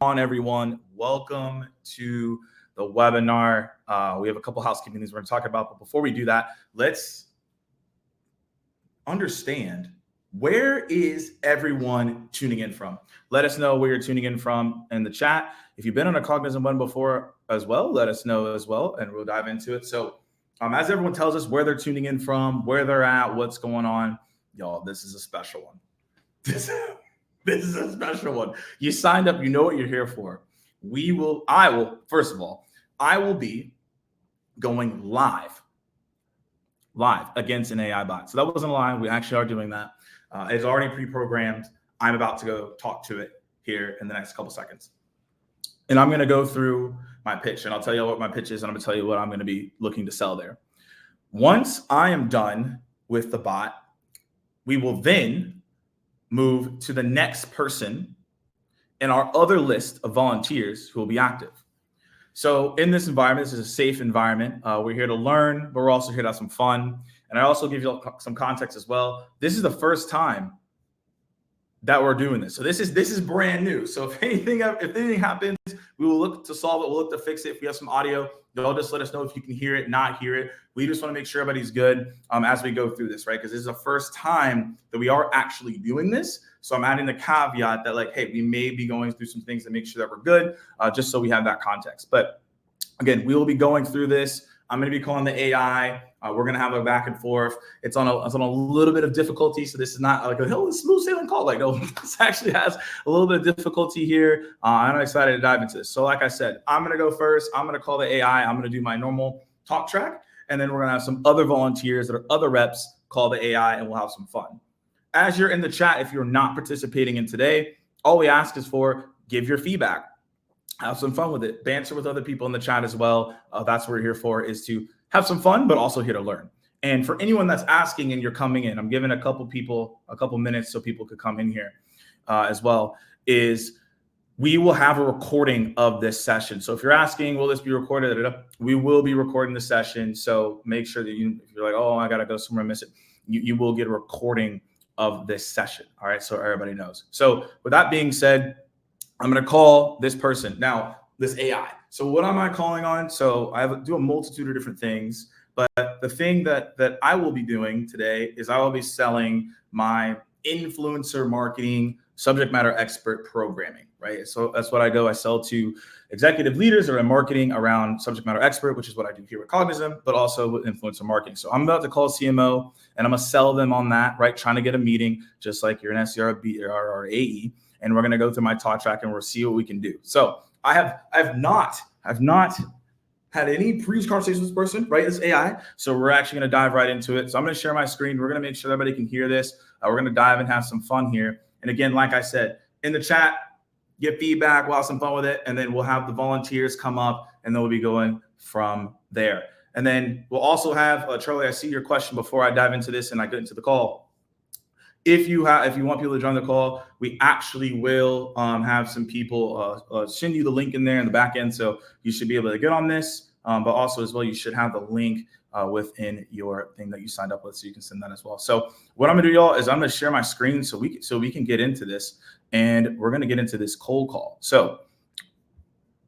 on, everyone? Welcome to the webinar. We have a couple housekeeping things we're going to talk about, but before we do that, let's understand, where is everyone tuning in from? Let us know where you're tuning in from in the chat. If you've been on a Cognism one before as well, let us know as well, and we'll dive into it. So as everyone tells us where they're tuning in from, where they're at, what's going on, y'all, this is a special one. This is a special one. You signed up, you know what you're here for. First of all, I will be going live against an AI bot. So that wasn't a lie. We actually are doing that. It's already pre-programmed. I'm about to go talk to it here in the next couple seconds. And I'm going to go through my pitch, and I'll tell you what my pitch is, and I'm going to tell you what I'm going to be looking to sell there. Once I am done with the bot, we will then move to the next person in our other list of volunteers who will be active. So in this environment, this is a safe environment. We're here to learn, but we're also here to have some fun. And I also give you some context as well. This is the first time that we're doing this. So this is brand new. So if anything happens, we will look to solve it. We'll look to fix it. If we have some audio, y'all just let us know if you can hear it, not hear it. We just want to make sure everybody's good as we go through this, right? Because this is the first time that we are actually doing this. So I'm adding the caveat that, like, hey, we may be going through some things to make sure that we're good, just so we have that context. But again, we will be going through this. I'm going to be calling the AI. We're going to have a back and forth. It's on a little bit of difficulty. So this is not like a smooth sailing call. Like, no, this actually has a little bit of difficulty here. I'm excited to dive into this. So like I said, I'm going to go first. I'm going to call the AI. I'm going to do my normal talk track. And then we're going to have some other volunteers that are other reps call the AI, and we'll have some fun. As you're in the chat, if you're not participating in today, all we ask is for give your feedback. Have some fun with it. Banter with other people in the chat as well. That's what we're here for, is to have some fun, but also here to learn. And for anyone that's asking and you're coming in, I'm giving a couple people a couple minutes so people could come in here as well, is we will have a recording of this session. So if you're asking, will this be recorded? We will be recording the session. So make sure that if you're like, oh, I got to go somewhere and miss it, you will get a recording of this session. All right. So everybody knows. So with that being said, I'm going to call this person now, this AI. So what am I calling on? So I do a multitude of different things, but the thing that I will be doing today is I will be selling my influencer marketing subject matter expert programming, right? So that's what I do. I sell to executive leaders or in marketing around subject matter expert, which is what I do here with Cognism, but also with influencer marketing. So I'm about to call CMO and I'm going to sell them on that, right? Trying to get a meeting, just like you're an SDR, BDR, or AE. And we're going to go through my talk track and we'll see what we can do. So I've not had any previous conversations with this person, right? It's AI. So we're actually going to dive right into it. So I'm going to share my screen. We're going to make sure everybody can hear this. We're going to dive and have some fun here. And again, like I said, in the chat, get feedback, we'll have some fun with it. And then we'll have the volunteers come up and then we'll be going from there. And then we'll also have, Charlie, I see your question before I dive into this and I get into the call. If you want people to join the call, we actually will have some people send you the link in there in the back end. So you should be able to get on this, but also as well, you should have the link within your thing that you signed up with, so you can send that as well. So what I'm gonna do, y'all, is I'm gonna share my screen so we can get into this, and we're gonna get into this cold call. So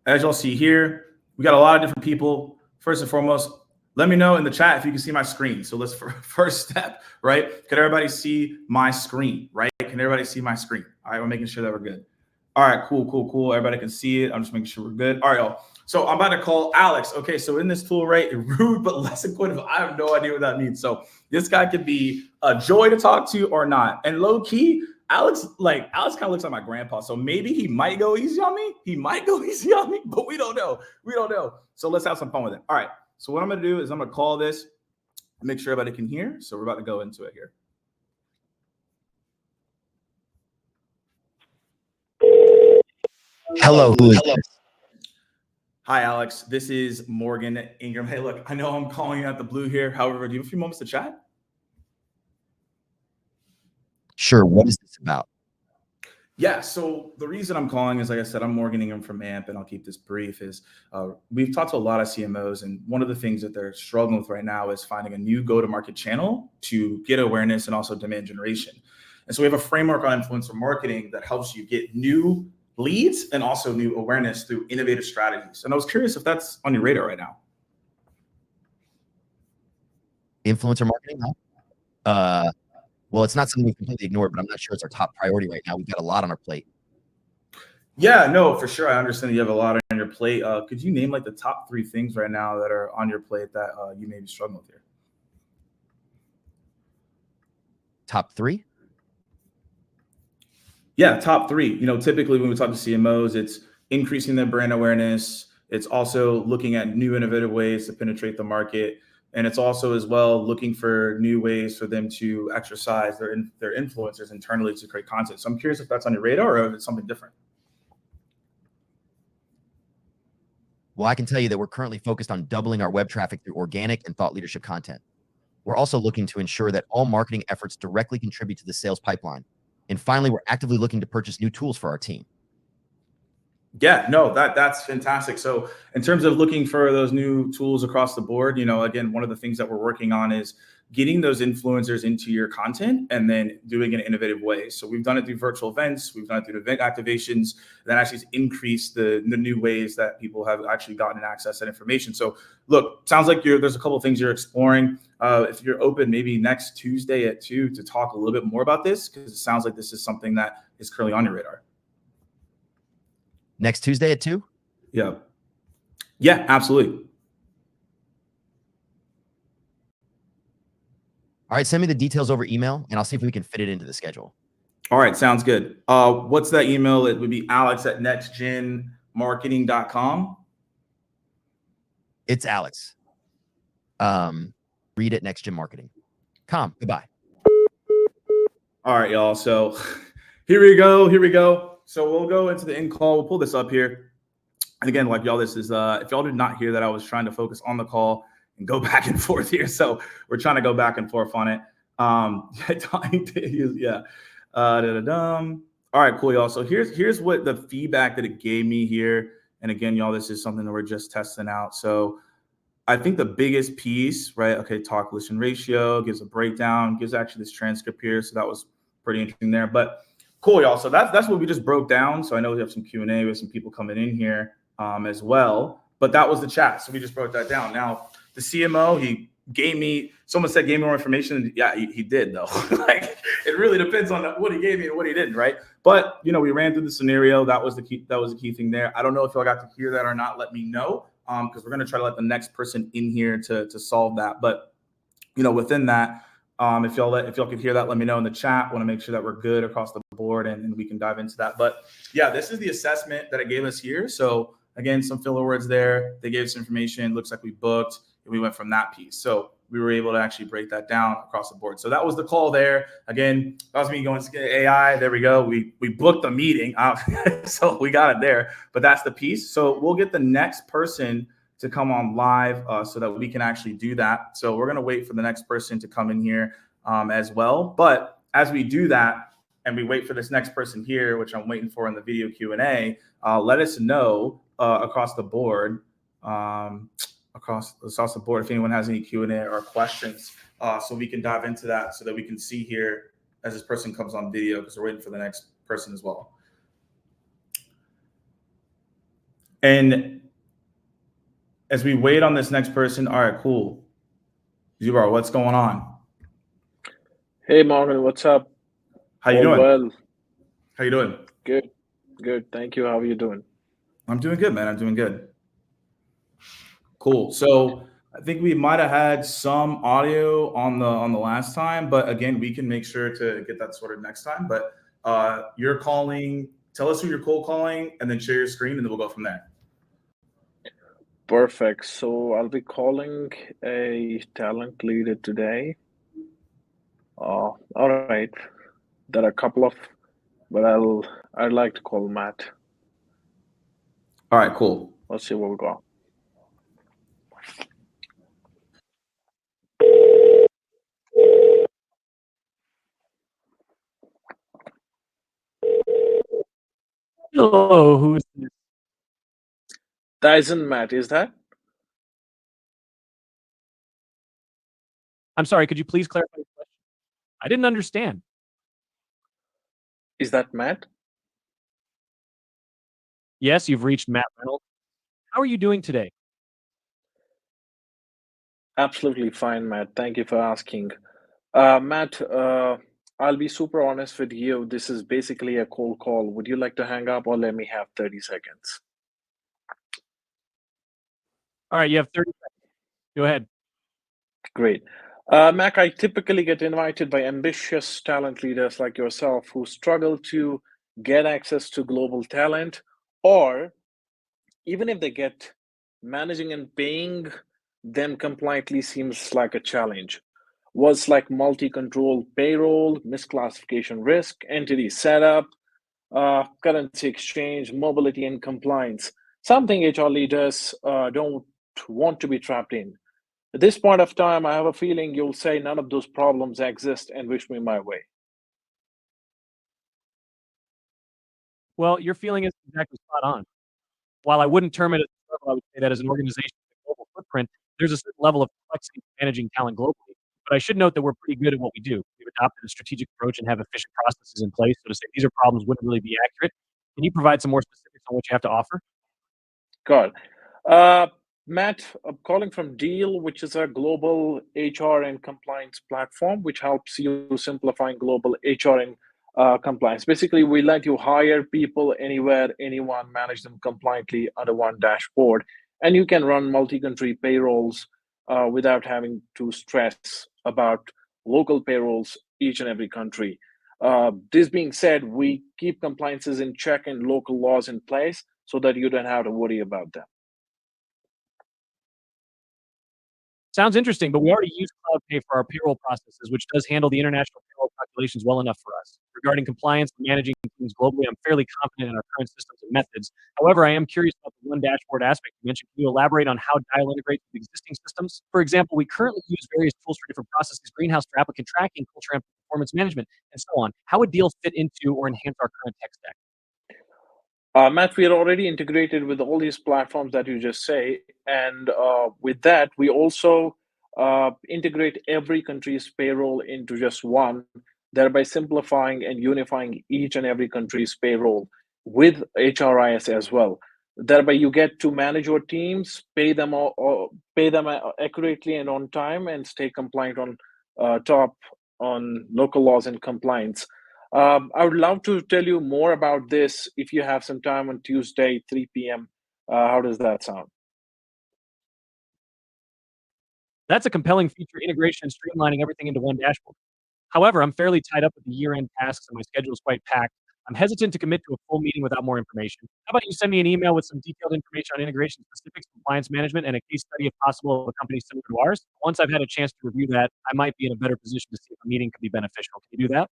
as y'all see here, we got a lot of different people. First and foremost, let me know in the chat if you can see my screen. So let's first step, right? Can everybody see my screen, right? Can everybody see my screen? All right, we're making sure that we're good. All right, cool. Everybody can see it. I'm just making sure we're good. All right, y'all. So I'm about to call Alex. Okay, so in this tool, right, rude but less inquisitive. I have no idea what that means. So this guy could be a joy to talk to or not. And low key, Alex kind of looks like my grandpa. So maybe he might go easy on me. But we don't know. So let's have some fun with it. All right. So what I'm going to do is I'm going to call this, make sure everybody can hear. So we're about to go into it here. Hello. Hi, Alex. This is Morgan Ingram. Hey, look, I know I'm calling you out the blue here. However, do you have a few moments to chat? Sure. What is this about? Yeah, so the reason I'm calling is, like I said, I'm Morgan Ingram from AMP, and I'll keep this brief, is we've talked to a lot of CMOs, and one of the things that they're struggling with right now is finding a new go-to-market channel to get awareness and also demand generation. And so we have a framework on influencer marketing that helps you get new leads and also new awareness through innovative strategies. And I was curious if that's on your radar right now. Influencer marketing? No. Well, it's not something we completely ignored, but I'm not sure it's our top priority right now. We've got a lot on our plate. Yeah, no, for sure. I understand you have a lot on your plate. Could you name like the top 3 things right now that are on your plate that you may be struggling with here? Top 3? Yeah, top 3. You know, typically when we talk to CMOs, it's increasing their brand awareness. It's also looking at new innovative ways to penetrate the market. And it's also as well looking for new ways for them to exercise their influencers internally to create content. So I'm curious if that's on your radar or if it's something different. Well, I can tell you that we're currently focused on doubling our web traffic through organic and thought leadership content. We're also looking to ensure that all marketing efforts directly contribute to the sales pipeline. And finally, we're actively looking to purchase new tools for our team. Yeah, no, that's fantastic. So in terms of looking for those new tools across the board, you know, again, one of the things that we're working on is getting those influencers into your content and then doing it in innovative ways. So we've done it through virtual events, we've done it through event activations that actually increase the new ways that people have actually gotten access to that information. So look, sounds like there's a couple of things you're exploring. If you're open, maybe next Tuesday at 2 to talk a little bit more about this, because it sounds like this is something that is currently on your radar. Next Tuesday at 2? Yeah. Yeah, absolutely. All right, send me the details over email, and I'll see if we can fit it into the schedule. All right, sounds good. What's that email? It would be alex@nextgenmarketing.com. It's Alex. Read at nextgenmarketing.com. Goodbye. All right, y'all. So here we go. So we'll go into the end call. We'll pull this up here. And again, like y'all, this is if y'all did not hear that, I was trying to focus on the call and go back and forth here. So we're trying to go back and forth on it. Yeah. All right, cool, y'all. So here's what the feedback that it gave me here. And again, y'all, this is something that we're just testing out. So I think the biggest piece, right? Okay, talk listen ratio gives a breakdown, gives actually this transcript here. So that was pretty interesting there. But cool, y'all. So that's what we just broke down. So I know we have some Q&A with some people coming in here as well. But that was the chat. So we just broke that down. Now, the CMO, someone said gave me more information. Yeah, he did though. Like it really depends on what he gave me and what he didn't, right? But you know, we ran through the scenario. That was the key thing there. I don't know if y'all got to hear that or not. Let me know. Because we're going to try to let the next person in here to solve that. But you know, within that, if y'all could hear that, let me know in the chat. Want to make sure that we're good across the board and we can dive into that. But yeah, this is the assessment that it gave us here. So again, some filler words there. They gave us information. Looks like we booked, and we went from that piece. So we were able to actually break that down across the board. So that was the call there. Again, that was me going to AI. There we go. We booked the meeting. So we got it there. But that's the piece. So we'll get the next person to come on live so that we can actually do that. So we're going to wait for the next person to come in here as well. But as we do that and we wait for this next person here, which I'm waiting for in the video Q&A, let us know across the board, across the board, if anyone has any Q&A or questions, so we can dive into that so that we can see here as this person comes on video, because we're waiting for the next person as well. And as we wait on this next person, all right, cool. Zubar, what's going on? Hey, Morgan, what's up? How you doing? Well, How you doing? good. Thank you. How are you doing? I'm doing good, man. I'm doing good. Cool. So I think we might have had some audio on the last time, but again, we can make sure to get that sorted next time. But you're calling. Tell us who you're cold calling, and then share your screen, and then we'll go from there. Perfect. So I'll be calling a talent leader today. All right. There are a couple of, but I'd like to call Matt. All right, cool. Let's see where we go. Hello, who is this? That isn't Matt, is that? I'm sorry, could you please clarify your question? I didn't understand. Is that Matt? Yes, you've reached Matt Reynolds. How are you doing today? Absolutely fine, Matt. Thank you for asking. Matt, I'll be super honest with you. This is basically a cold call. Would you like to hang up or let me have 30 seconds? All right, you have 30 seconds. Go ahead. Great. Mac, I typically get invited by ambitious talent leaders like yourself who struggle to get access to global talent, or even if they get, managing and paying them compliantly seems like a challenge. Words like multi control payroll, misclassification risk, entity setup, currency exchange, mobility, and compliance. Something HR leaders don't want to be trapped in. At this point of time, I have a feeling you'll say none of those problems exist and wish me my way. Well, your feeling is exactly spot on. While I wouldn't term it as a struggle, I would say that as an organization with a global footprint, there's a certain level of complexity in managing talent globally. But I should note that we're pretty good at what we do. We've adopted a strategic approach and have efficient processes in place. So to say these are problems wouldn't really be accurate. Can you provide some more specifics on what you have to offer? God. Uh, Matt, I'm calling from Deal, which is a global HR and compliance platform, which helps you simplifying global HR and compliance. Basically, we let you hire people anywhere, anyone, manage them compliantly under one dashboard, and you can run multi-country payrolls without having to stress about local payrolls each and every country. This being said, we keep compliances in check and local laws in place so that you don't have to worry about them. Sounds interesting, but we already use CloudPay for our payroll processes, which does handle the international payroll calculations well enough for us. Regarding compliance and managing teams globally, I'm fairly confident in our current systems and methods. However, I am curious about the one dashboard aspect you mentioned. Can you elaborate on how Dial integrates with existing systems? For example, we currently use various tools for different processes, greenhouse for applicant tracking, culture and performance management, and so on. How would Deal fit into or enhance our current tech stack? Matt, we are already integrated with all these platforms that you just say, and with that, we also integrate every country's payroll into just one, thereby simplifying and unifying each and every country's payroll with HRIS as well. Thereby, you get to manage your teams, pay them accurately and on time, and stay compliant on top on local laws and compliance. I would love to tell you more about this if you have some time on Tuesday, 3 p.m. How does that sound? That's a compelling feature, integration and streamlining everything into one dashboard. However, I'm fairly tied up with the year-end tasks and my schedule is quite packed. I'm hesitant to commit to a full meeting without more information. How about you send me an email with some detailed information on integration specifics, compliance management, and a case study, if possible, of a company similar to ours? Once I've had a chance to review that, I might be in a better position to see if a meeting could be beneficial. Can you do that?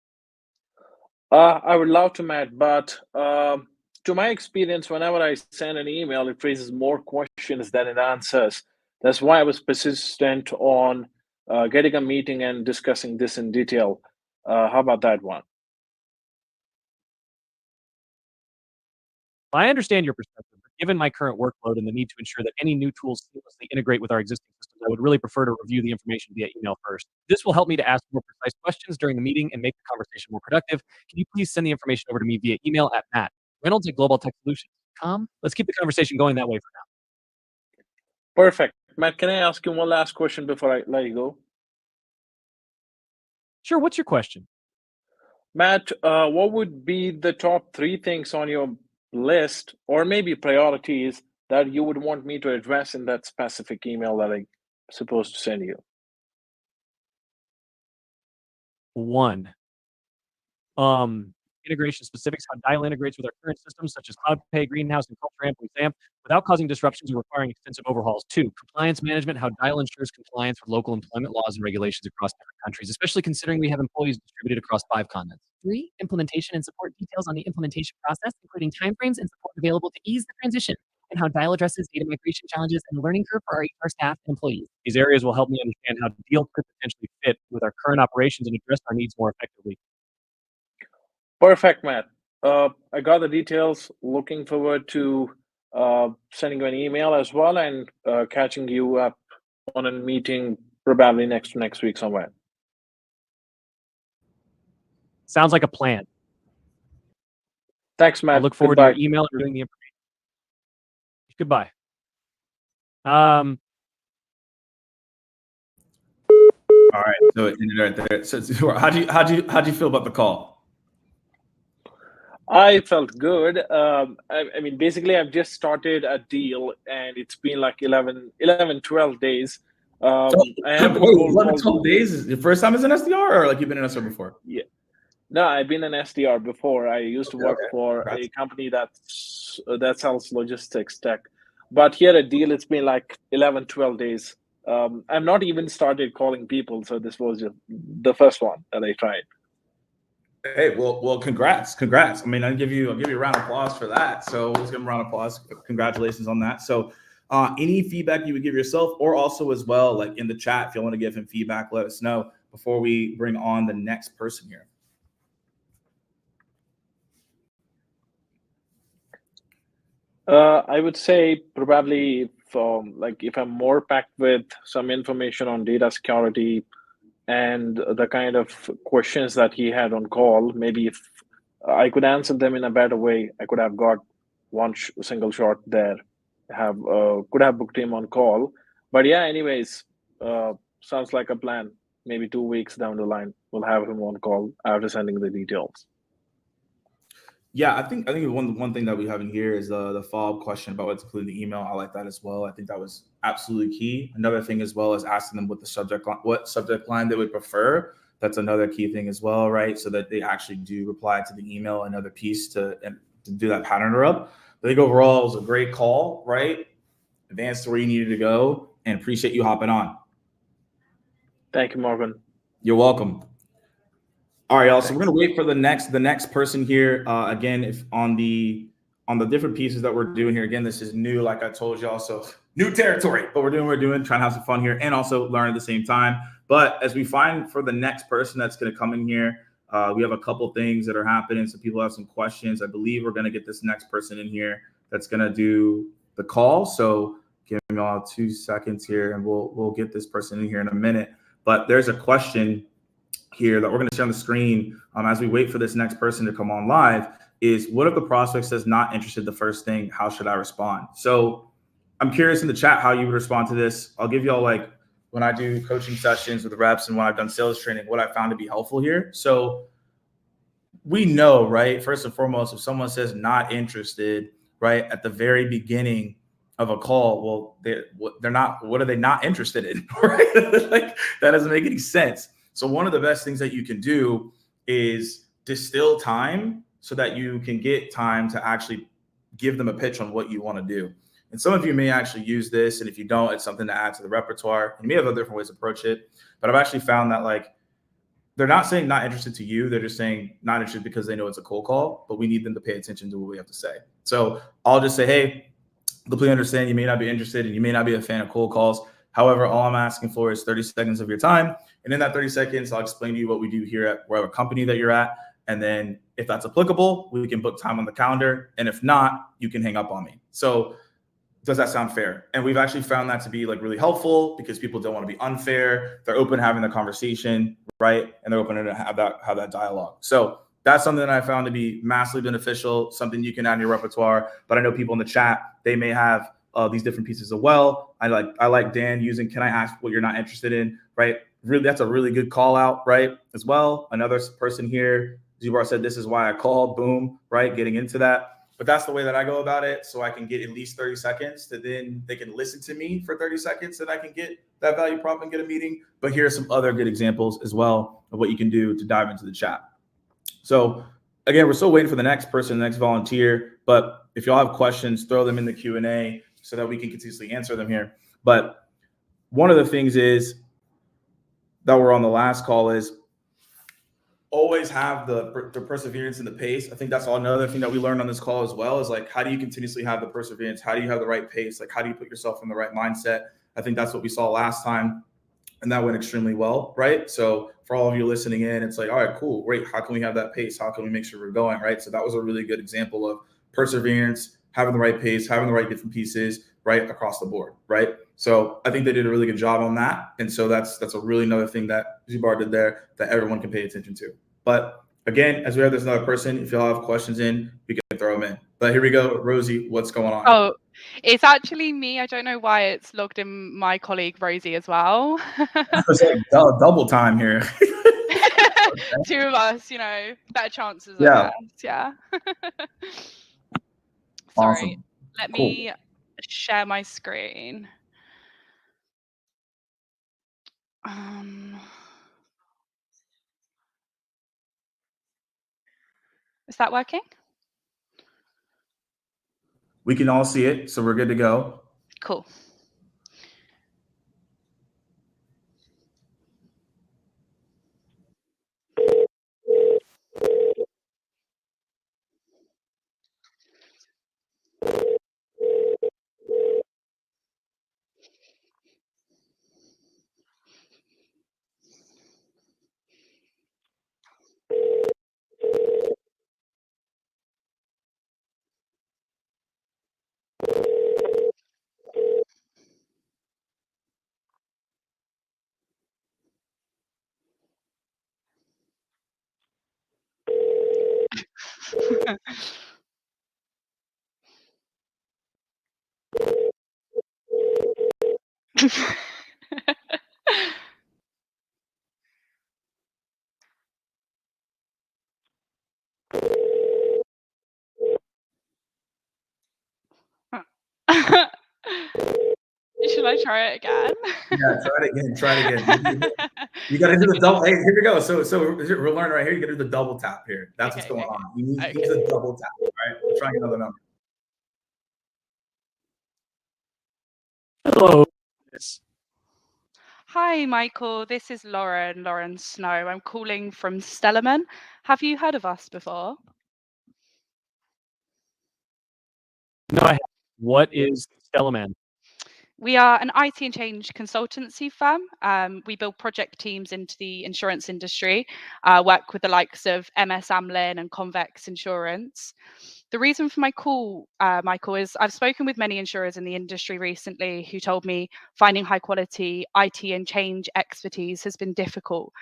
I would love to, Matt, but to my experience, whenever I send an email, it raises more questions than it answers. That's why I was persistent on getting a meeting and discussing this in detail. How about that one? I understand your perspective, but given my current workload and the need to ensure that any new tools seamlessly integrate with our existing systems, I would really prefer to review the information via email first. This will help me to ask more precise questions during the meeting and make the conversation more productive. Can you please send the information over to me via email at matt.reynolds@globaltechsolutions.com? Let's keep the conversation going that way for now. Perfect. Matt, can I ask you one last question before I let you go? Sure, what's your question? Matt, what would be the top three things on your list, or maybe priorities, that you would want me to address in that specific email that I'm supposed to send you? 1, integration specifics, how Dial integrates with our current systems such as CloudPay, Greenhouse, and Culture Amp and XAMPP without causing disruptions or requiring extensive overhauls. 2, compliance management, how Dial ensures compliance with local employment laws and regulations across different countries, especially considering we have employees distributed across 5 continents. 3, implementation and support details on the implementation process, including timeframes and support available to ease the transition, and how Dial addresses data migration challenges and the learning curve for our HR staff and employees. These areas will help me understand how Deal could potentially fit with our current operations and address our needs more effectively. Perfect, Matt. I got the details. Looking forward to sending you an email as well and catching you up on a meeting probably next week somewhere. Sounds like a plan. Thanks, I'll Matt. look forward to your Goodbye. email and reviewing the information. Goodbye. All right, so it ended right there. So how'd you feel about the call? I felt good. I mean, basically, I've just started a deal, and it's been like 11, 12 days. I have been cold 11, called. 12 days is your first time as an SDR, or like you've been an SDR before? Yeah. No, I've been an SDR before. I used to work for Congrats. a company that sells logistics tech. But here at Deal, it's been like 11, 12 days. I've not even started calling people, so this was just the first one that I tried. Hey, well, congrats. I mean, I'll give you a round of applause for that. So let's give him a round of applause. Congratulations on that. So any feedback you would give yourself, or also as well, like in the chat, if you want to give him feedback, let us know before we bring on the next person here. I would say probably if I'm more packed with some information on data security and the kind of questions that he had on call, maybe if I could answer them in a better way, I could have got one single shot there. Could have booked him on call. But yeah, anyways, sounds like a plan. Maybe 2 weeks down the line, we'll have him on call after sending the details. Yeah, I think one thing that we have in here is the follow-up question about what's included in the email. I like that as well. I think that was absolutely key. Another thing as well is asking them what subject line they would prefer. That's another key thing as well, right? So that they actually do reply to the email. Another piece to do that pattern up. I think overall it was a great call, right? Advanced to where you needed to go, and appreciate you hopping on. Thank you, Morgan. You're welcome. All right, y'all. So we're gonna wait for the next person here. Again, if on the different pieces that we're doing here. Again, this is new, like I told y'all, so new territory. But we're doing, trying to have some fun here and also learn at the same time. But as we find for the next person that's gonna come in here, we have a couple things that are happening. So people have some questions. I believe we're gonna get this next person in here that's gonna do the call. So give me all 2 seconds here, and we'll get this person in here in a minute. But there's a question here that we're going to share on the screen as we wait for this next person to come on live is, what if the prospect says not interested the first thing? How should I respond? So I'm curious in the chat how you would respond to this. I'll give y'all, like, when I do coaching sessions with reps and when I've done sales training, what I found to be helpful here. So we know, right, first and foremost, if someone says not interested, right, at the very beginning of a call, well, they're not, what are they not interested in? Right? Like, that doesn't make any sense. So one of the best things that you can do is distill time so that you can get time to actually give them a pitch on what you want to do. And some of you may actually use this, and if you don't, it's something to add to the repertoire. You may have other different ways to approach it, but I've actually found that, like, they're not saying not interested to you. They're just saying not interested because they know it's a cold call, but we need them to pay attention to what we have to say. So I'll just say, hey, completely understand you may not be interested and you may not be a fan of cold calls. However, all I'm asking for is 30 seconds of your time. And in that 30 seconds, I'll explain to you what we do here at whatever company that you're at. And then if that's applicable, we can book time on the calendar. And if not, you can hang up on me. So does that sound fair? And we've actually found that to be, like, really helpful because people don't want to be unfair. They're open to having the conversation, right? And they're open to have that dialogue. So that's something that I found to be massively beneficial, something you can add in your repertoire. But I know people in the chat, they may have these different pieces as well. I like Dan using, can I ask what you're not interested in, right? Really, that's a really good call out, right? As well. Another person here, Zubar said, this is why I called, boom, right? Getting into that. But that's the way that I go about it. So I can get at least 30 seconds that then they can listen to me for 30 seconds and I can get that value prop and get a meeting. But here are some other good examples as well of what you can do to dive into the chat. So again, we're still waiting for the next person, the next volunteer. But if y'all have questions, throw them in the Q&A so that we can continuously answer them here. But one of the things is that we're on the last call is always have the perseverance and the pace. I think that's another thing that we learned on this call as well, is, like, how do you continuously have the perseverance? How do you have the right pace? Like, how do you put yourself in the right mindset? I think that's what we saw last time, and that went extremely well, right? So for all of you listening in, it's like, all right, cool, great. How can we have that pace? How can we make sure we're going, right? So that was a really good example of perseverance, having the right pace, having the right different pieces, right, across the board, right? So I think they did a really good job on that. And so that's a really another thing that Zubar did there that everyone can pay attention to. But again, as we have this another person, if y'all have questions in, we can throw them in. But here we go, Rosie. What's going on? Oh, it's actually me. I don't know why it's logged in my colleague Rosie as well. It's like double time here. Two of us, better chances, Yeah. I guess. Yeah. Sorry. Awesome. Let Cool. me share my screen. Is that working? We can all see it, so we're good to go. Cool. Should I try it again? Yeah, try it again. Try it again. You got to do the double. Hey, here we go. So we're learning right here. You got to do the double tap here. That's what's going on. You need to use the double tap. All right. We're trying another number. Hello. Hi, Michael. This is Lauren Snow. I'm calling from Stellarman. Have you heard of us before? No, I haven't. What is Stellarman? We are an IT and change consultancy firm. We build project teams into the insurance industry, work with the likes of MS Amlin and Convex Insurance. The reason for my call, Michael, is I've spoken with many insurers in the industry recently who told me finding high quality IT and change expertise has been difficult.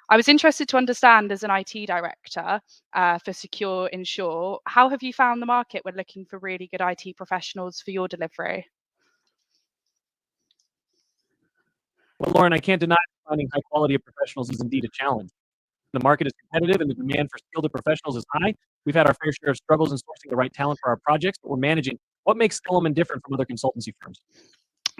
I was interested to understand, as an IT director for Secure Insure, how have you found the market when looking for really good IT professionals for your delivery? Well, Lauren, I can't deny that finding high quality of professionals is indeed a challenge. The market is competitive and the demand for skilled professionals is high. We've had our fair share of struggles in sourcing the right talent for our projects, but we're managing. What makes Stellarman different from other consultancy firms?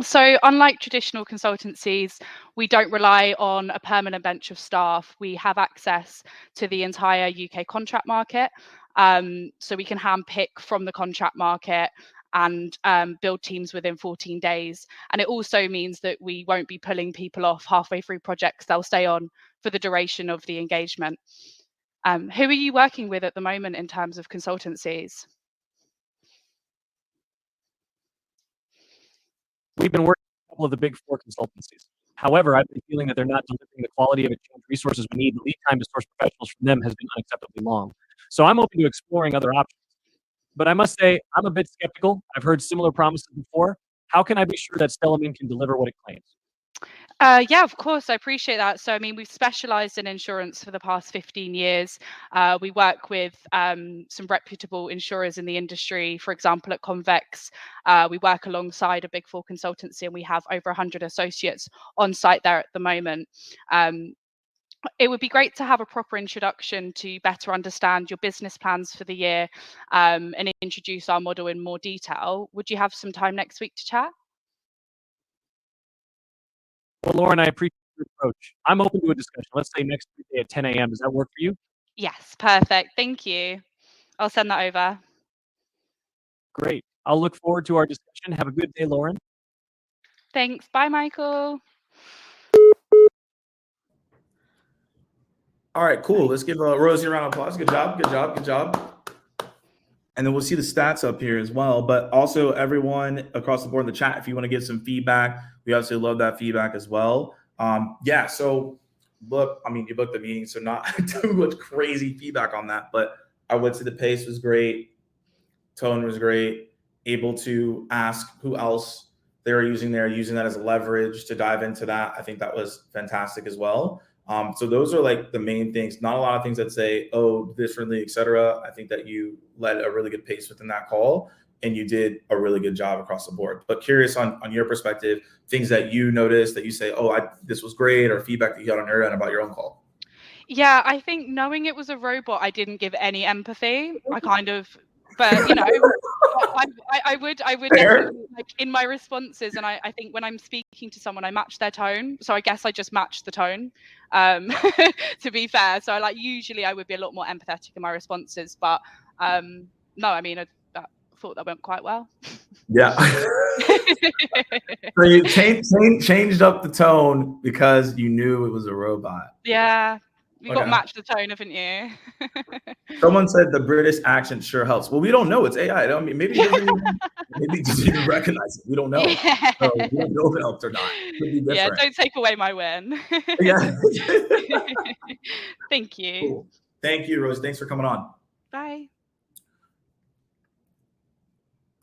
So, unlike traditional consultancies, we don't rely on a permanent bench of staff. We have access to the entire UK contract market. So, we can handpick from the contract market and build teams within 14 days. And it also means that we won't be pulling people off halfway through projects. They'll stay on for the duration of the engagement. Who are you working with at the moment in terms of consultancies? We've been working with a couple of the big four consultancies. However, I've been feeling that they're not delivering the quality of exchange resources we need. The lead time to source professionals from them has been unacceptably long. So I'm open to exploring other options. But I must say, I'm a bit skeptical. I've heard similar promises before. How can I be sure that Stellarman can deliver what it claims? Yeah, of course, I appreciate that. So, I mean, we've specialized in insurance for the past 15 years. We work with some reputable insurers in the industry. For example, at Convex, we work alongside a Big Four consultancy, and we have over 100 associates on site there at the moment. It would be great to have a proper introduction to better understand your business plans for the year, and introduce our model in more detail. Would you have some time next week to chat? Well, Lauren, I appreciate your approach. I'm open to a discussion. Let's say next Tuesday at 10 a.m. Does that work for you? Yes, perfect. Thank you. I'll send that over. Great. I'll look forward to our discussion. Have a good day, Lauren. Thanks. Bye, Michael. All right, cool. Let's give Rosie a round of applause. Good job. Good job. Good job. And then we'll see the stats up here as well. But also, everyone across the board in the chat, if you want to give some feedback, we obviously love that feedback as well. Yeah, so look, I mean, you booked the meeting, so not too much crazy feedback on that. But I would say the pace was great. Tone was great. Able to ask who else they were using there, using that as a leverage to dive into that. I think that was fantastic as well. So those are like the main things. Not a lot of things that say, oh, differently, etc. I think that you led a really good pace within that call, and you did a really good job across the board. But curious on your perspective, things that you noticed that you say, oh, this was great, or feedback that you got on your end about your own call. Yeah, I think knowing it was a robot, I didn't give any empathy. But I would definitely, like, in my responses, and I think when I'm speaking to someone, I match their tone. So I guess I just matched the tone, to be fair. So usually I would be a lot more empathetic in my responses, but no, I mean, I thought that went quite well. Yeah. So you changed up the tone because you knew it was a robot. Yeah. You got to Okay. match the tone, haven't you? Someone said the British accent sure helps. Well, we don't know. It's AI. I don't mean, maybe it doesn't even recognize it. We don't know. Yeah. So we don't know if it helped or not. Could be different. Yeah, don't take away my win. Yeah. Thank you. Cool. Thank you, Rose. Thanks for coming on. Bye.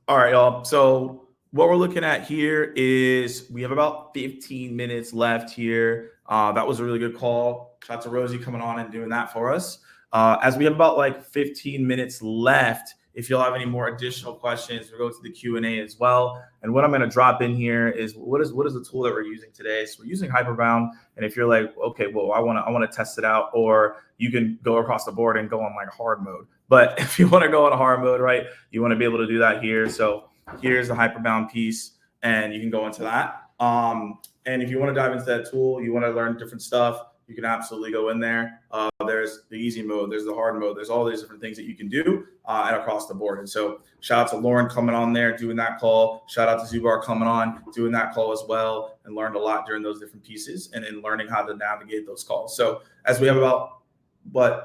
All right, y'all. So what we're looking at here is we have about 15 minutes left here. That was a really good call. Shout out to Rosie coming on and doing that for us. As we have about like 15 minutes left, if you'll have any more additional questions, we'll go to the Q&A as well. And what I'm going to drop in here is what is the tool that we're using today? So we're using Hyperbound. And if you're like, okay, well, I want to test it out, or you can go across the board and go on like hard mode. But if you want to go on a hard mode, right, you want to be able to do that here. So here's the Hyperbound piece, and you can go into that. And if you want to dive into that tool, you want to learn different stuff, you can absolutely go in there. There's the easy mode, there's the hard mode, there's all these different things that you can do and across the board. And so shout out to Lauren coming on there, doing that call. Shout out to Zubar coming on, doing that call as well, and learned a lot during those different pieces and in learning how to navigate those calls. So as we have about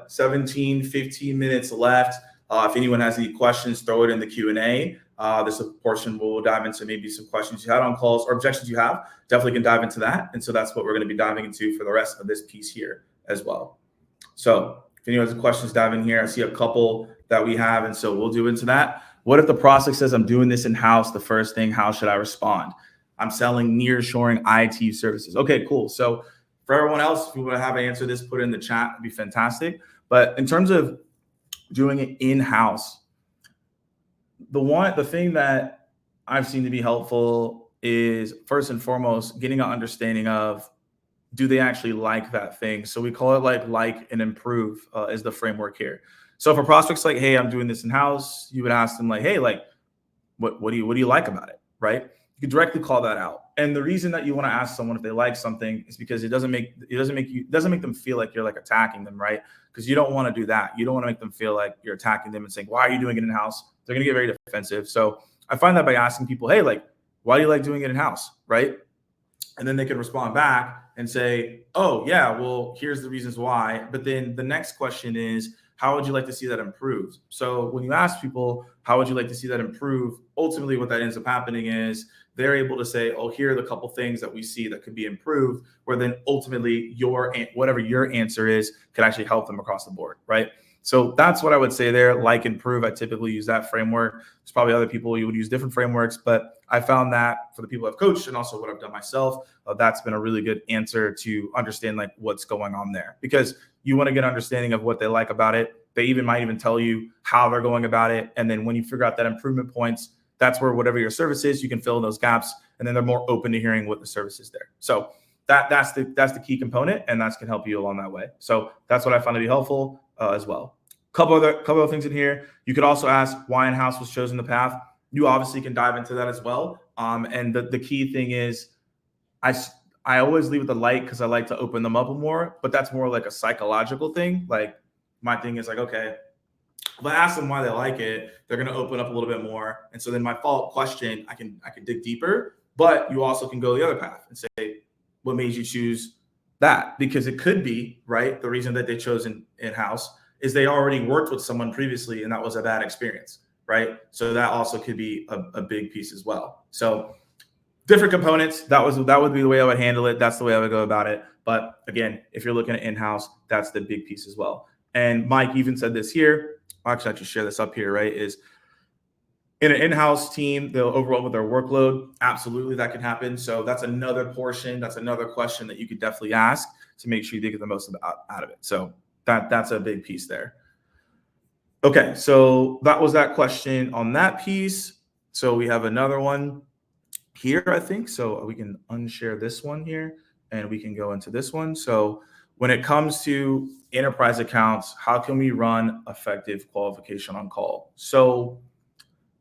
15 minutes left, if anyone has any questions, throw it in the Q&A. This portion we'll dive into maybe some questions you had on calls or objections you have. Definitely can dive into that. And so that's what we're going to be diving into for the rest of this piece here as well. So if anyone has questions, dive in here. I see a couple that we have, and so we'll do into that. What if the prospect says, I'm doing this in-house? The first thing, how should I respond? I'm selling nearshoring IT services. Okay, cool. So for everyone else, if you want to have an answer to this, put it in the chat. It'd be fantastic. But in terms of doing it in-house, the thing that I've seen to be helpful is, first and foremost, getting an understanding of, do they actually like that thing? So we call it like and improve is the framework here. So if a prospect's like, hey, I'm doing this in-house, you would ask them like, hey, like, what do you like about it, right? You could directly call that out. And the reason that you want to ask someone if they like something is because it doesn't make them feel like you're like attacking them, right? Because you don't want to do that. You don't want to make them feel like you're attacking them and saying, why are you doing it in-house? They're going to get very defensive. So I find that by asking people, hey, like, why do you like doing it in-house, right? And then they can respond back and say, oh, yeah, well, here's the reasons why. But then the next question is, how would you like to see that improved? So when you ask people, how would you like to see that improve? Ultimately, what that ends up happening is they're able to say, oh, here are the couple things that we see that could be improved, where then ultimately whatever your answer is could actually help them across the board, right? So that's what I would say there. Like, improve. I typically use that framework. There's probably other people you would use different frameworks, but I found that for the people I've coached and also what I've done myself, that's been a really good answer to understand like what's going on there, because you want to get an understanding of what they like about it. They might even tell you how they're going about it. And then when you figure out that improvement points, that's where whatever your service is, you can fill in those gaps, and then they're more open to hearing what the service is there. So that's the key component, and that's can help you along that way. So that's what I found to be helpful as well. Couple other things in here. You could also ask why in-house was chosen the path. You obviously can dive into that as well. And the key thing is, I always leave with the light because I like to open them up more, but that's more like a psychological thing. Like, my thing is like, okay, if I ask them why they like it, they're going to open up a little bit more. And so then my follow-up question, I can dig deeper, but you also can go the other path and say, what made you choose that? Because it could be, right, the reason that they chose in-house is they already worked with someone previously and that was a bad experience, right? So that also could be a big piece as well. So different components, that would be the way I would handle it. That's the way I would go about it. But again, if you're looking at in-house, that's the big piece as well. And Mike even said this here. Actually, I should share this up here, right? Is in an in-house team, they'll overwhelm with their workload. Absolutely, that can happen. So that's another portion. That's another question that you could definitely ask. to make sure you get the most out of it. So that's a big piece there. Okay, so that was that question on that piece. So we have another one here, I think. So we can unshare this one here and we can go into this one. So when it comes to enterprise accounts, how can we run effective qualification on call? So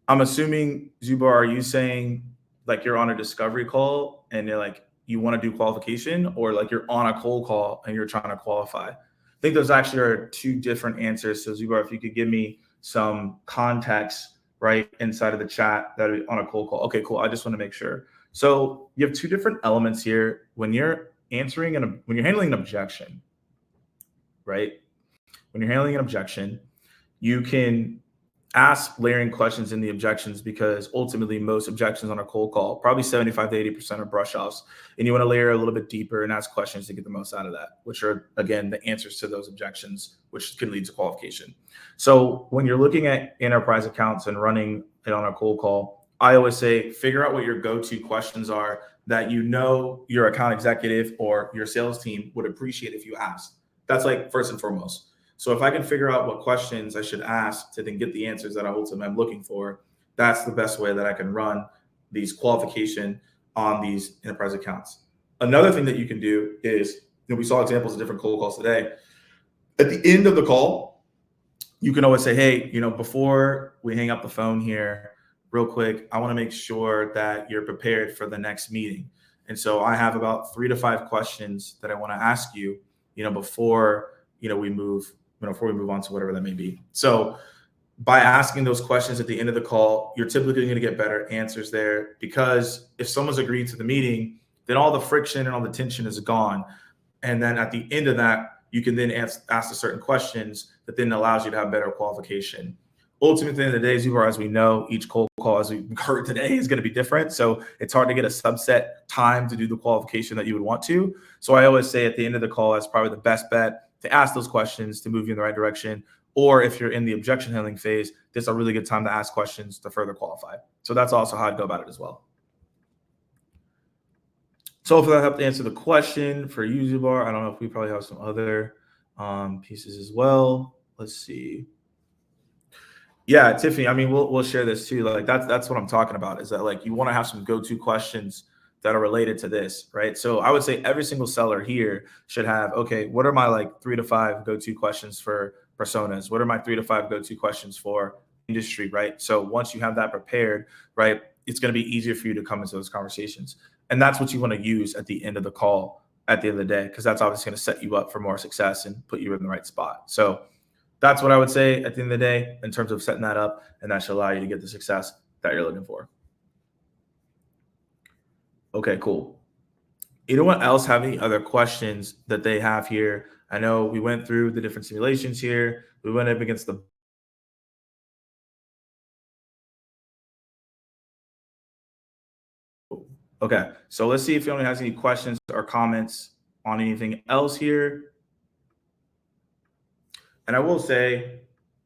I'm assuming, Zubar, are you saying like you're on a discovery call and you're like, you want to do qualification, or like you're on a cold call and you're trying to qualify? I think those actually are two different answers. So Zubar, if you could give me some context right inside of the chat that on a cold call. Okay, cool. I just want to make sure. So you have two different elements here. When you're answering when you're handling an objection, right? When you're handling an objection, you can ask layering questions in the objections, because ultimately most objections on a cold call, probably 75 to 80% are brush offs, and you want to layer a little bit deeper and ask questions to get the most out of that, which are, again, the answers to those objections, which can lead to qualification. So when you're looking at enterprise accounts and running it on a cold call, I always say, figure out what your go-to questions are that you know your account executive or your sales team would appreciate if you asked. That's like first and foremost. So if I can figure out what questions I should ask to then get the answers that I ultimately am looking for, that's the best way that I can run these qualification on these enterprise accounts. Another thing that you can do is, we saw examples of different cold calls today. At the end of the call, you can always say, hey, before we hang up the phone here, real quick, I want to make sure that you're prepared for the next meeting. And so I have about 3 to 5 questions that I want to ask you, before we move on to whatever that may be. So by asking those questions at the end of the call, you're typically going to get better answers there, because if someone's agreed to the meeting, then all the friction and all the tension is gone. And then at the end of that, you can then ask the certain questions that then allows you to have better qualification. Ultimately, at the end of the day, Zubar, as we know, each cold call, as we heard today, is going to be different. So it's hard to get a subset time to do the qualification that you would want to. So I always say at the end of the call, that's probably the best bet to ask those questions to move you in the right direction. Or if you're in the objection handling phase, this is a really good time to ask questions to further qualify. So that's also how I'd go about it as well. So hopefully that helped answer the question for you, Zubar. I don't know if we probably have some other pieces as well. Let's see. Yeah, Tiffany, I mean, we'll share this too. Like that's what I'm talking about, is that like you want to have some go-to questions that are related to this, right? So I would say every single seller here should have, okay, what are my like 3 to 5 go-to questions for personas? What are my 3 to 5 go-to questions for industry, right? So once you have that prepared, right, it's going to be easier for you to come into those conversations. And that's what you want to use at the end of the call, at the end of the day, because that's obviously going to set you up for more success and put you in the right spot. So that's what I would say at the end of the day in terms of setting that up, and that should allow you to get the success that you're looking for. Okay, cool. Anyone else have any other questions that they have here? I know we went through the different simulations here. We went up against the Okay, so let's see if anyone has any questions or comments on anything else here. And I will say,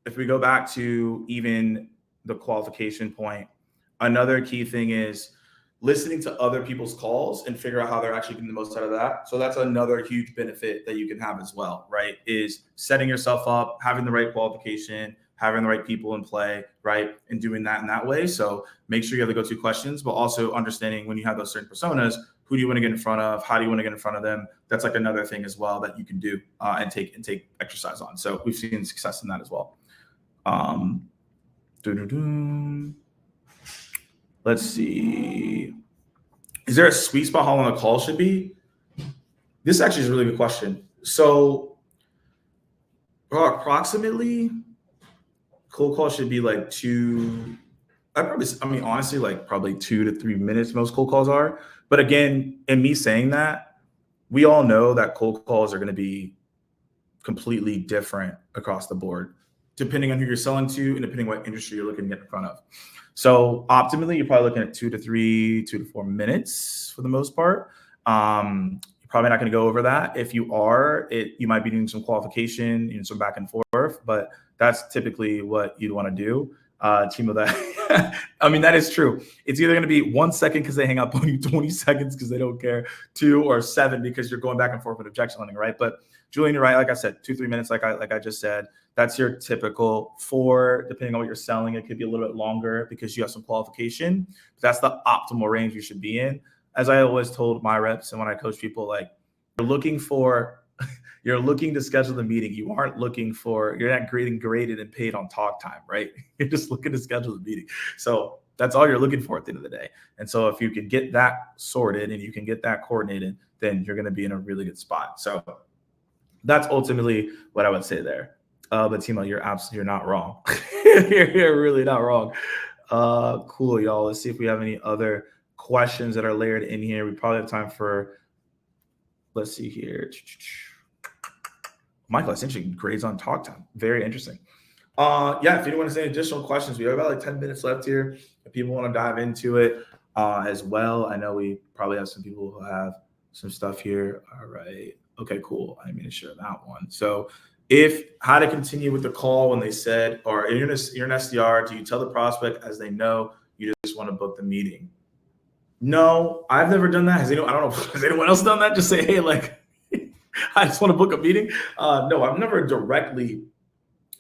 if we go back to even the qualification point, another key thing is listening to other people's calls and figure out how they're actually getting the most out of that. So that's another huge benefit that you can have as well, right? Is setting yourself up, having the right qualification, having the right people in play, right? And doing that in that way. So make sure you have the go-to questions, but also understanding when you have those certain personas, who do you want to get in front of? How do you want to get in front of them? That's like another thing as well that you can do and take exercise on. So we've seen success in that as well. Let's see. Is there a sweet spot how long a call should be? This actually is a really good question. So approximately, cold call should be like honestly, like probably 2 to 3 minutes most cold calls are. But again, in me saying that, we all know that cold calls are going to be completely different across the board, depending on who you're selling to and depending what industry you're looking to get in front of. So optimally, you're probably looking at 2 to 4 minutes for the most part. You're probably not going to go over that. If you are, you might be doing some qualification, some back and forth, but that's typically what you'd want to do. Timo, that I mean, that is true. It's either going to be 1 second because they hang up on you, 20 seconds because they don't care, 2 or 7 because you're going back and forth with objection lending, right? But Julian, you're right. Like I said, 2-3 minutes, like I just said, that's your typical. 4, depending on what you're selling, it could be a little bit longer because you have some qualification. But that's the optimal range you should be in. As I always told my reps and when I coach people, like you're looking to schedule the meeting. You aren't looking for, you're not getting graded and paid on talk time, right? You're just looking to schedule the meeting. So that's all you're looking for at the end of the day. And so if you can get that sorted and you can get that coordinated, then you're going to be in a really good spot. So that's ultimately what I would say there. But Timo, you're not wrong. You're really not wrong. Cool, y'all. Let's see if we have any other questions that are layered in here. We probably have time for, let's see here. Michael, that's interesting. Grades on talk time. Very interesting. Yeah, if anyone has any additional questions, we have about like 10 minutes left here. If people want to dive into it as well. I know we probably have some people who have some stuff here. All right. Okay, cool. I didn't mean to share that one. So how to continue with the call when they said, or you're an SDR, do you tell the prospect as they know you just want to book the meeting? No, I've never done that. I don't know, has anyone else done that? Just say, hey, like, I just want to book a meeting. No, I've never directly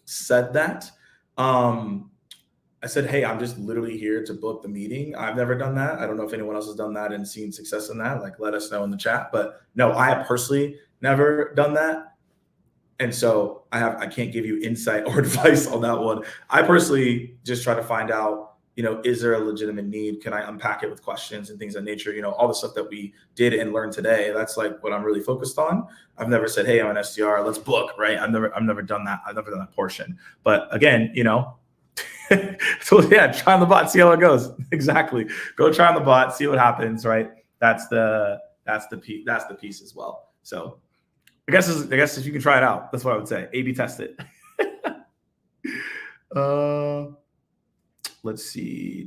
said that. I said, hey, I'm just literally here to book the meeting. I've never done that. I don't know if anyone else has done that and seen success in that. Like, let us know in the chat. But no, I have personally never done that. And so I can't give you insight or advice on that one. I personally just try to find out, is there a legitimate need? Can I unpack it with questions and things of that nature? All the stuff that we did and learned today, that's like what I'm really focused on. I've never said, hey, I'm an SDR, let's book, right? I've never done that. I've never done that portion. But again, so yeah, try on the bot, see how it goes. Exactly. Go try on the bot, see what happens, right? That's the piece as well. So I guess if you can try it out, that's what I would say. A/B test it. Let's see.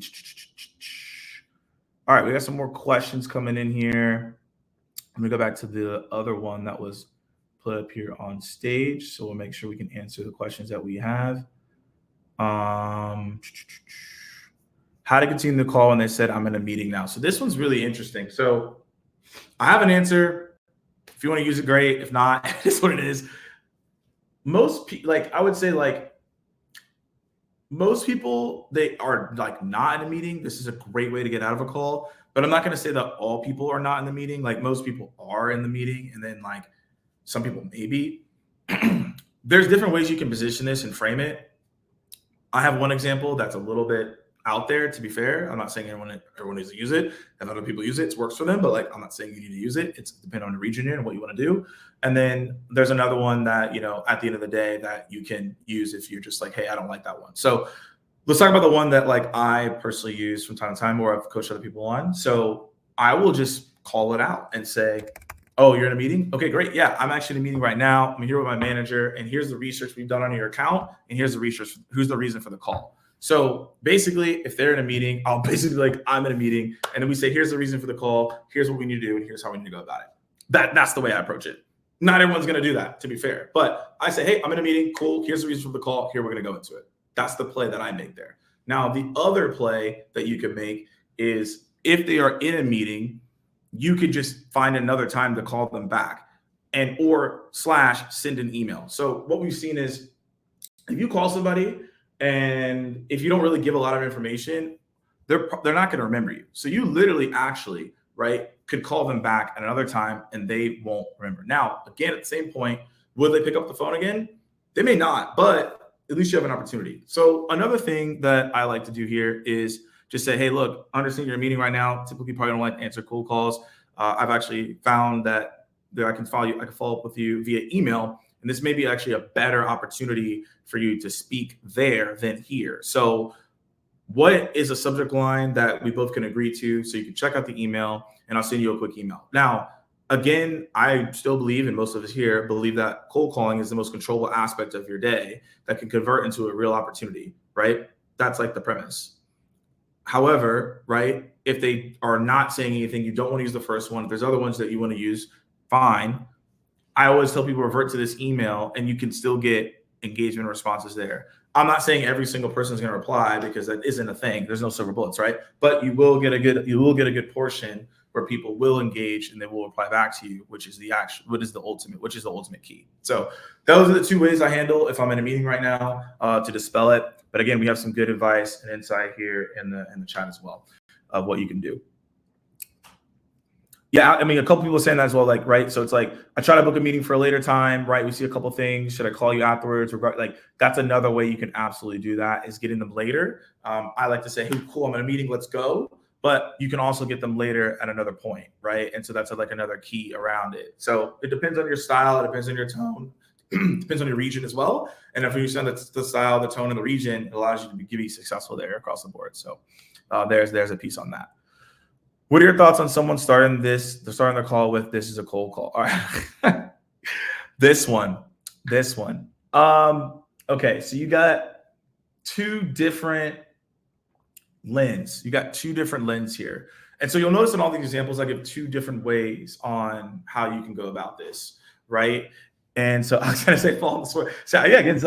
All right, we got some more questions coming in here. Let me go back to the other one that was put up here on stage. So we'll make sure we can answer the questions that we have. How to continue the call when they said I'm in a meeting now. So this one's really interesting. So I have an answer. If you want to use it, great. If not, it's what it is. Most people, I would say, most people, they are not in a meeting. This is a great way to get out of a call. But I'm not going to say that all people are not in the meeting. Most people are in the meeting, and then some people maybe. There's different ways you can position this and frame it. I have one example that's a little bit out there, to be fair. I'm not saying everyone needs to use it. If other people use it, it works for them. But I'm not saying you need to use it. It's depending on the region you're in and what you want to do. And then there's another one that, at the end of the day that you can use if you're just hey, I don't like that one. So let's talk about the one that I personally use from time to time or I've coached other people on. So I will just call it out and say, oh, you're in a meeting? Okay, great. Yeah, I'm actually in a meeting right now. I'm here with my manager, and here's the research we've done on your account, and here's the research. Who's the reason for the call? So basically, if they're in a meeting, I'll basically be I'm in a meeting, and then we say, here's the reason for the call, here's what we need to do, and here's how we need to go about it. That's the way I approach it. Not everyone's going to do that, to be fair. But I say, hey, I'm in a meeting. Cool. Here's the reason for the call. Here, we're going to go into it. That's the play that I make there. Now, the other play that you could make is if they are in a meeting, you could just find another time to call them back or / send an email. So what we've seen is if you call somebody and if you don't really give a lot of information, they're not going to remember you. So you literally actually, right, could call them back at another time and they won't remember. Now, again, at the same point, will they pick up the phone again? They may not, but at least you have an opportunity. So another thing that I like to do here is just say, hey, look, I understand you're in a meeting right now. Typically, probably don't like to answer cold calls. I've actually found that I can follow up with you via email. And this may be actually a better opportunity for you to speak there than here. So what is a subject line that we both can agree to? So you can check out the email and I'll send you a quick email. Now, again, I still believe, and most of us here believe, that cold calling is the most controllable aspect of your day that can convert into a real opportunity, right? That's the premise. However, right, if they are not saying anything, you don't want to use the first one. If there's other ones that you want to use, fine. I always tell people revert to this email and you can still get engagement responses there. I'm not saying every single person is going to reply, because that isn't a thing. There's no silver bullets, right? But you will get a good portion where people will engage and they will reply back to you, which is the ultimate key. So those are the two ways I handle if I'm in a meeting right now to dispel it. But again, we have some good advice and insight here in the chat as well of what you can do. Yeah, I mean, a couple people saying that as well, like, right? So it's like, I try to book a meeting for a later time, right? We see a couple things. Should I call you afterwards? Like, that's another way you can absolutely do that, is getting them later. I like to say, hey, cool, I'm in a meeting, let's go. But you can also get them later at another point, right? And so that's like another key around it. So it depends on your style, it depends on your tone, depends on your region as well. And if you understand the style, the tone, and the region, it allows you to be successful there across the board. So there's a piece on that. What are your thoughts on someone starting the call with, this is a cold call? All right. This one. Okay, so you got two different lens. You got two different lens here. And so you'll notice in all these examples, I give two different ways on how you can go about this, right? And so I was gonna say fall on the sword. So yeah, again, it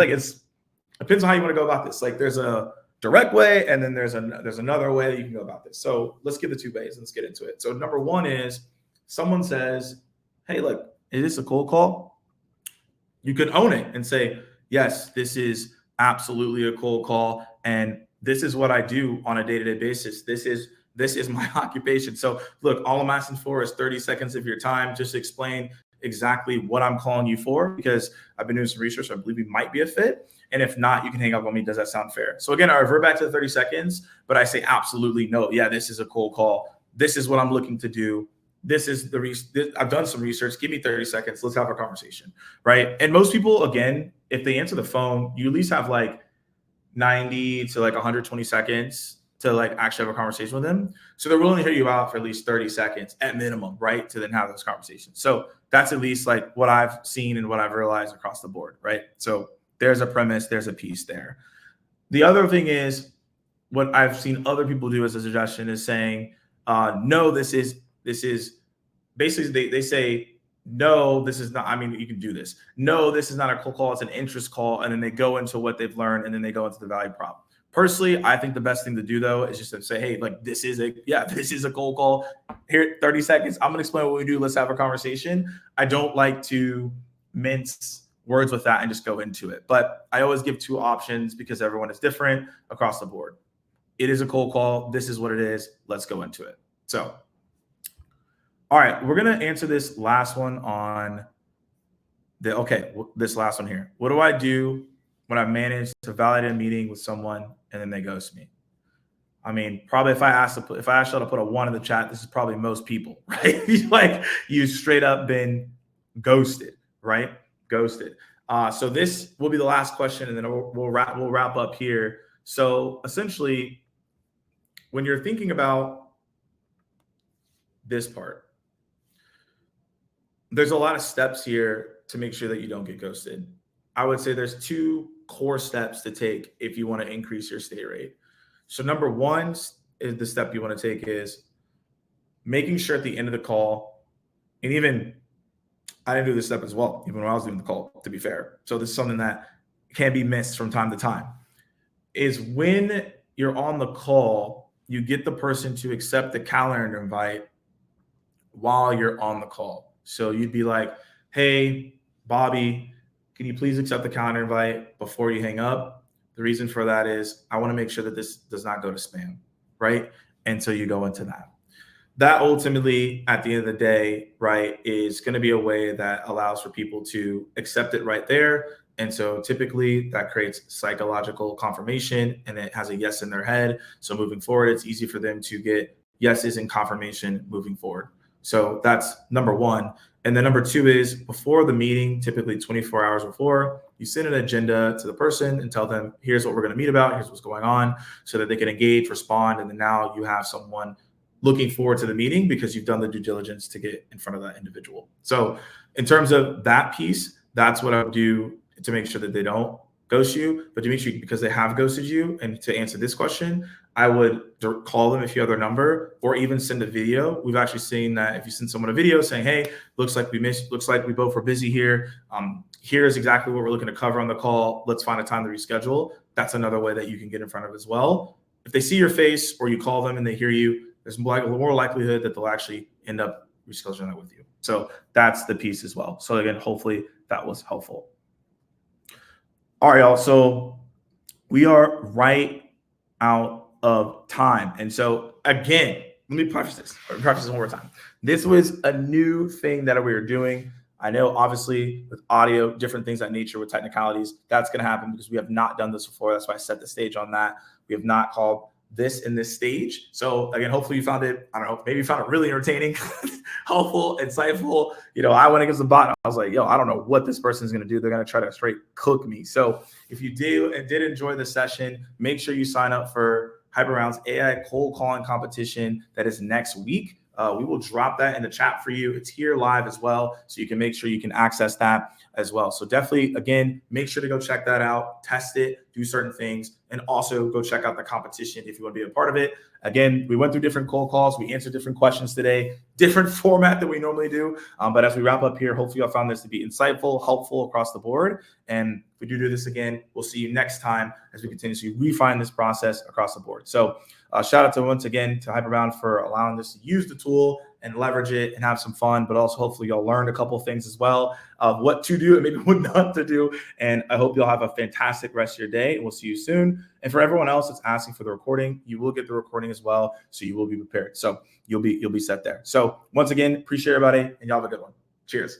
depends on how you want to go about this. Like, there's a direct way, and then there's another way that you can go about this. So let's give the two ways and let's get into it. So number one is, someone says, hey, look, is this a cold call? You can own it and say, yes, this is absolutely a cold call, and this is what I do on a day-to-day basis. This is my occupation. So look, all I'm asking for is 30 seconds of your time. Just explain exactly what I'm calling you for, because I've been doing some research. So I believe we might be a fit. And if not, you can hang up on me. Does that sound fair? So again, I revert back to the 30 seconds, but I say absolutely no. Yeah, this is a cold call. This is what I'm looking to do. This is I've done some research. Give me 30 seconds. Let's have a conversation, right? And most people, again, if they answer the phone, you at least have like 90 to like 120 seconds to like actually have a conversation with them. So they're willing to hear you out for at least 30 seconds at minimum, right? To then have those conversations. So that's at least like what I've seen and what I've realized across the board, right? So there's a premise, there's a piece there. The other thing is, what I've seen other people do as a suggestion is saying, no, this is basically they say, no, this is not, I mean, you can do this. No, this is not a cold call, it's an interest call. And then they go into what they've learned, and then they go into the value prop. Personally, I think the best thing to do though is just to say, hey, like, this is a cold call. Here, 30 seconds. I'm gonna explain what we do. Let's have a conversation. I don't like to mince words with that and just go into it. But I always give two options because everyone is different across the board. It is a cold call. This is what it is. Let's go into it. So, all right, we're going to answer this last one on this last one here. What do I do when I manage to validate a meeting with someone and then they ghost me? I mean, probably if I asked you to put a 1 in the chat, this is probably most people, right? Like, you straight up been ghosted, right? Ghosted. So this will be the last question, and then we'll wrap up here. So essentially, when you're thinking about this part, there's a lot of steps here to make sure that you don't get ghosted. I would say there's 2 core steps to take if you want to increase your stay rate. So number 1 is the step you want to take is making sure at the end of the call, and even I didn't do this step as well, even when I was doing the call, to be fair. So this is something that can be missed from time to time, is when you're on the call, you get the person to accept the calendar invite while you're on the call. So you'd be like, hey, Bobby, can you please accept the calendar invite before you hang up? The reason for that is I want to make sure that this does not go to spam, right? And so you go into that. That ultimately, at the end of the day, right, is going to be a way that allows for people to accept it right there. And so typically that creates psychological confirmation, and it has a yes in their head. So moving forward, it's easy for them to get yeses and confirmation moving forward. So that's number 1. And then number 2 is before the meeting, typically 24 hours before, you send an agenda to the person and tell them, here's what we're going to meet about, here's what's going on, so that they can engage, respond. And then now you have someone looking forward to the meeting because you've done the due diligence to get in front of that individual. So in terms of that piece, that's what I would do to make sure that they don't ghost you. But to make sure, because they have ghosted you, and to answer this question, I would call them if you have their number, or even send a video. We've actually seen that if you send someone a video saying, hey, looks like we both were busy here. Here's exactly what we're looking to cover on the call. Let's find a time to reschedule. That's another way that you can get in front of it as well. If they see your face or you call them and they hear you, there's more likelihood that they'll actually end up rescheduling that with you. So that's the piece as well. So again, hopefully that was helpful. All right, y'all. So we are right out of time. And so again, let me preface this one more time. This was a new thing that we were doing. I know obviously with audio, different things that nature with technicalities, that's going to happen because we have not done this before. That's why I set the stage on that. We have not called this in this stage. So again, hopefully you found it, I don't know, maybe you found it really entertaining, helpful, insightful. You know, I went against the bot. I was like, yo, I don't know what this person's going to do. They're going to try to straight cook me. So if you did enjoy the session, make sure you sign up for HyperRound's AI cold calling competition that is next week. We will drop that in the chat for you. It's here live as well, so you can make sure you can access that as well. So definitely, again, make sure to go check that out, test it, do certain things, and also go check out the competition if you want to be a part of it. Again, we went through different cold calls. We answered different questions today, different format than we normally do. But as we wrap up here, hopefully y'all found this to be insightful, helpful across the board. And if we do this again, we'll see you next time as we continuously refine this process across the board. So shout out to once again to HyperRound for allowing us to use the tool and leverage it and have some fun, but also hopefully y'all learned a couple of things as well of what to do and maybe what not to do. And I hope you'll have a fantastic rest of your day, and we'll see you soon. And for everyone else that's asking for the recording, you will get the recording as well, so you will be prepared. So you'll be set there. So once again, appreciate everybody, and y'all have a good one. Cheers.